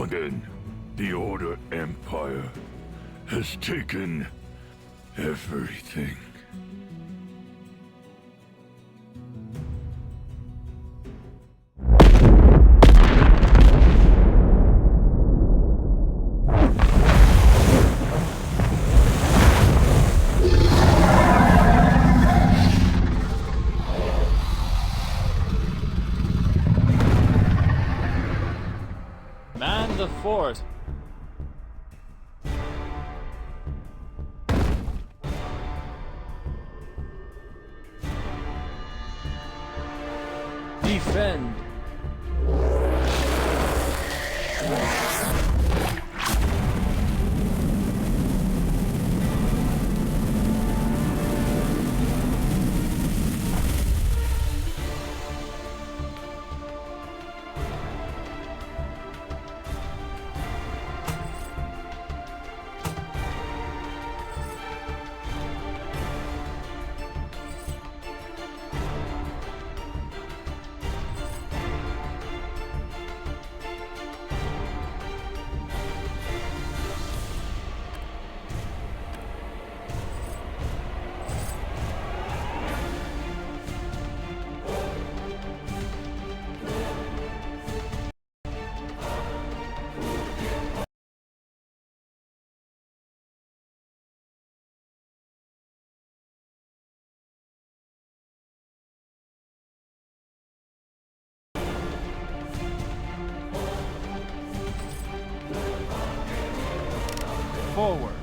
again. The Order Empire has taken everything. Man the fort. Defend. Forward.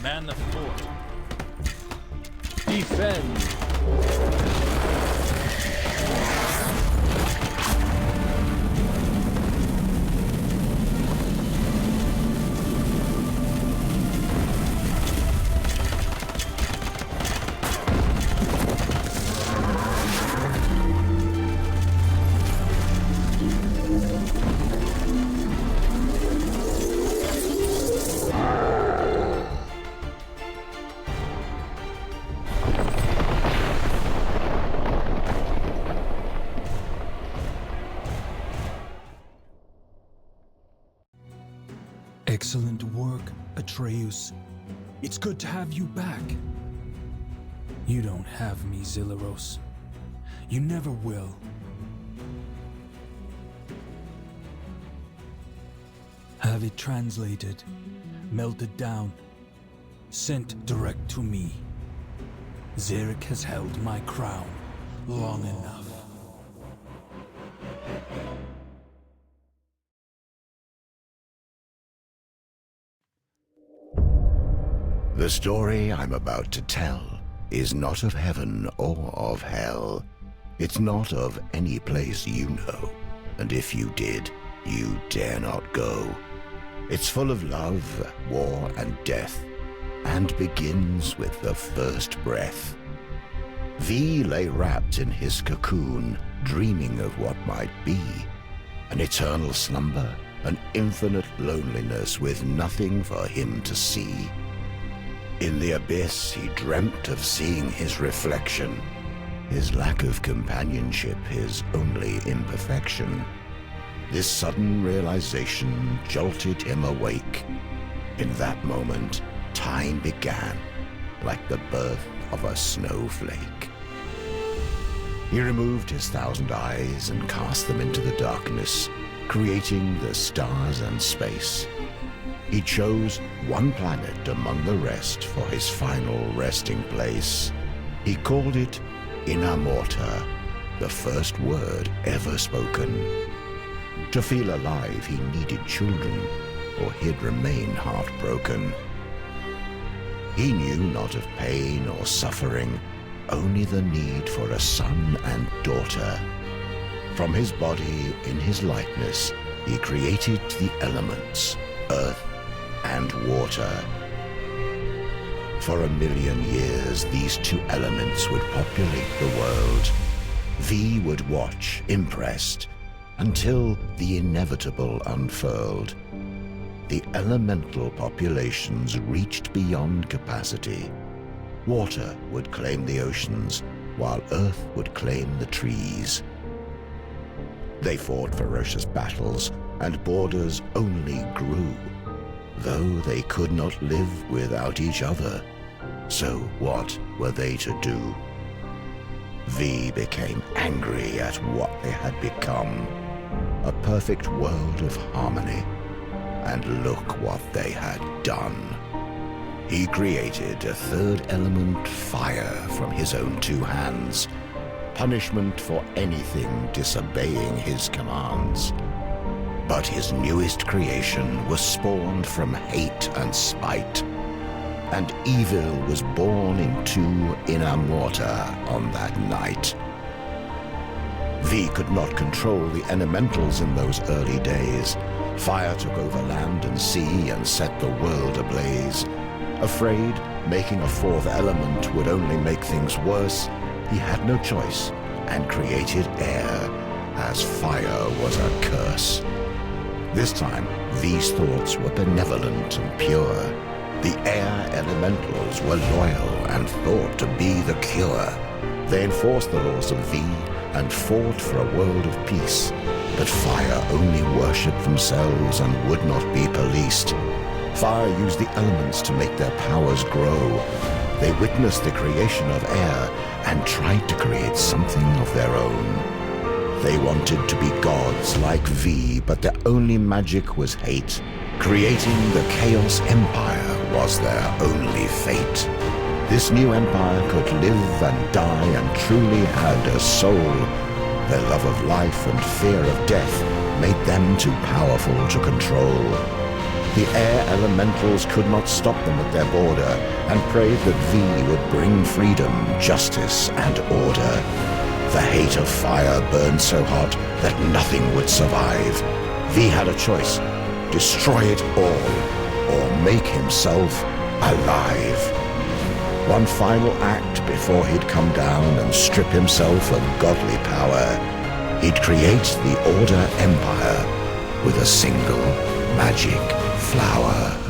Man the fort. Defend. Excellent work, Atreyos. It's good to have you back. You don't have me, Zilleros. You never will. Have it translated, melted down, sent direct to me. Zarek has held my crown long enough. The story I'm about to tell is not of heaven or of hell. It's not of any place you know, and if you did, you dare not go. It's full of love, war, and death, and begins with the first breath. V lay wrapped in his cocoon, dreaming of what might be. An eternal slumber, an infinite loneliness with nothing for him to see. In the abyss, he dreamt of seeing his reflection, his lack of companionship, his only imperfection. This sudden realization jolted him awake. In that moment, time began, like the birth of a snowflake. He removed his 1,000 eyes and cast them into the darkness, creating the stars and space. He chose one planet among the rest for his final resting place. He called it Inner Mortar, the first word ever spoken. To feel alive, he needed children, or he'd remain heartbroken. He knew not of pain or suffering, only the need for a son and daughter. From his body, in his likeness, he created the elements, earth and water. For 1,000,000 years, these two elements would populate the world. V would watch, impressed, until the inevitable unfurled. The elemental populations reached beyond capacity. Water would claim the oceans, while earth would claim the trees. They fought ferocious battles, and borders only grew, though they could not live without each other. So what were they to do? V became angry at what they had become, a perfect world of harmony. And look what they had done. He created a third element, fire, from his own 2 hands, punishment for anything disobeying his commands. But his newest creation was spawned from hate and spite, and evil was born into Inner Mortar on that night. V could not control the elementals in those early days. Fire took over land and sea and set the world ablaze. Afraid making a 4th element would only make things worse, he had no choice and created air, as fire was a curse. This time, V's thoughts were benevolent and pure. The air elementals were loyal and thought to be the cure. They enforced the laws of V and fought for a world of peace. But fire only worshipped themselves and would not be policed. Fire used the elements to make their powers grow. They witnessed the creation of air and tried to create something of their own. They wanted to be gods like V, but their only magic was hate. Creating the Chaos Empire was their only fate. This new empire could live and die and truly had a soul. Their love of life and fear of death made them too powerful to control. The air elementals could not stop them at their border and prayed that V would bring freedom, justice, and order. The hate of fire burned so hot that nothing would survive. V had a choice: destroy it all, or make himself alive. One final act before he'd come down and strip himself of godly power. He'd create the Order Empire with a single magic flower.